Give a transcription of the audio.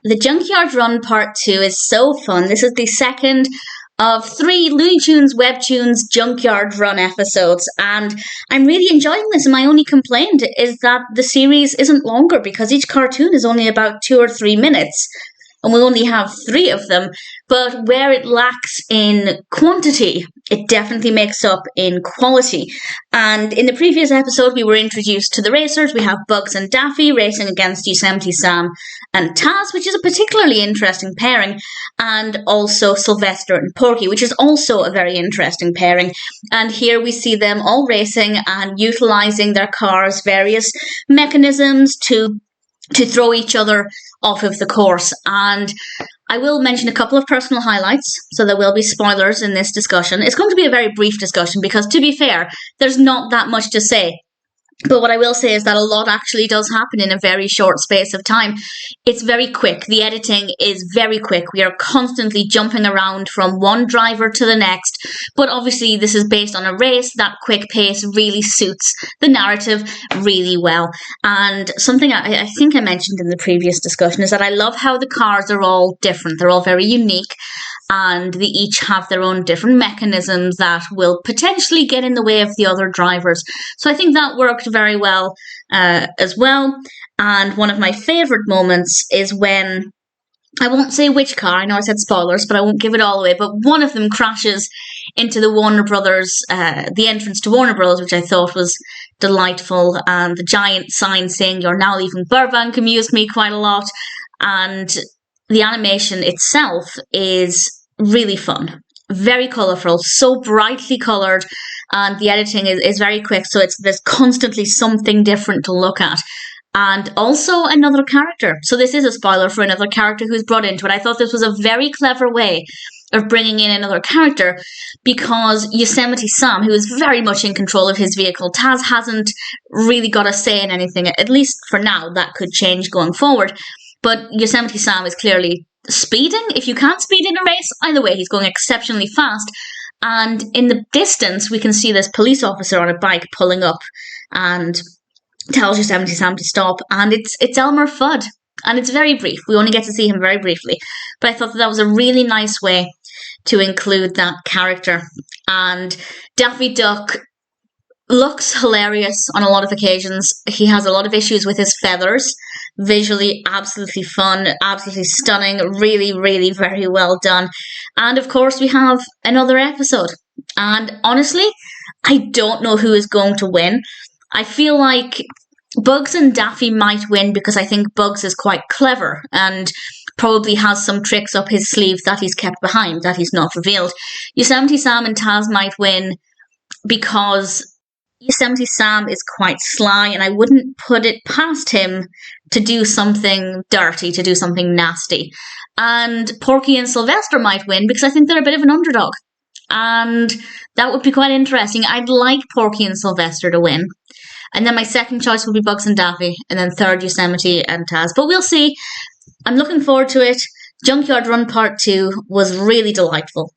The Junkyard Run Part 2 is so fun. This is the second of 3 Looney Tunes Webtoons Junkyard Run episodes, and I'm really enjoying this. And my only complaint is that the series isn't longer because each cartoon is only about 2 or 3 minutes. And we'll only have 3 of them. But where it lacks in quantity, it definitely makes up in quality. And in the previous episode, we were introduced to the racers. We have Bugs and Daffy racing against Yosemite Sam and Taz, which is a particularly interesting pairing. And also Sylvester and Porky, which is also a very interesting pairing. And here we see them all racing and utilising their cars' various mechanisms to throw each other off of the course. And I will mention a couple of personal highlights, so there will be spoilers in this discussion. It's going to be a very brief discussion because, to be fair, there's not that much to say. But what I will say is that a lot actually does happen in a very short space of time. It's very quick. The editing is very quick. We are constantly jumping around from one driver to the next. But obviously this is based on a race. That quick pace really suits the narrative really well. And something I think I mentioned in the previous discussion is that I love how the cars are all different. They're all very unique. And they each have their own different mechanisms that will potentially get in the way of the other drivers. So I think that worked very well as well. And one of my favourite moments is when, I won't say which car, I know I said spoilers, but I won't give it all away, but one of them crashes into the Warner Brothers, the entrance to Warner Brothers, which I thought was delightful. And the giant sign saying, "You're now leaving Burbank," amused me quite a lot. And the animation itself is really fun, very colourful, so brightly coloured, and the editing is very quick, so there's constantly something different to look at. And also another character. So this is a spoiler for another character who's brought into it. I thought this was a very clever way of bringing in another character because Yosemite Sam, who is very much in control of his vehicle, Taz hasn't really got a say in anything, at least for now. That could change going forward. But Yosemite Sam is clearly speeding. If you can't speed in a race, either way, he's going exceptionally fast. And in the distance, we can see this police officer on a bike pulling up and tells Yosemite Sam to stop. And it's Elmer Fudd. And it's very brief. We only get to see him very briefly. But I thought that was a really nice way to include that character. And Daffy Duck looks hilarious on a lot of occasions. He has a lot of issues with his feathers. Visually, absolutely fun, absolutely stunning, really, really very well done. And of course, we have another episode. And honestly, I don't know who is going to win. I feel like Bugs and Daffy might win because I think Bugs is quite clever and probably has some tricks up his sleeve that he's kept behind, that he's not revealed. Yosemite Sam and Taz might win because Yosemite Sam is quite sly, and I wouldn't put it past him to do something dirty, to do something nasty. And Porky and Sylvester might win because I think they're a bit of an underdog. And that would be quite interesting. I'd like Porky and Sylvester to win. And then my second choice would be Bugs and Daffy, and then third Yosemite and Taz. But we'll see. I'm looking forward to it. Junkyard Run Part 2 was really delightful.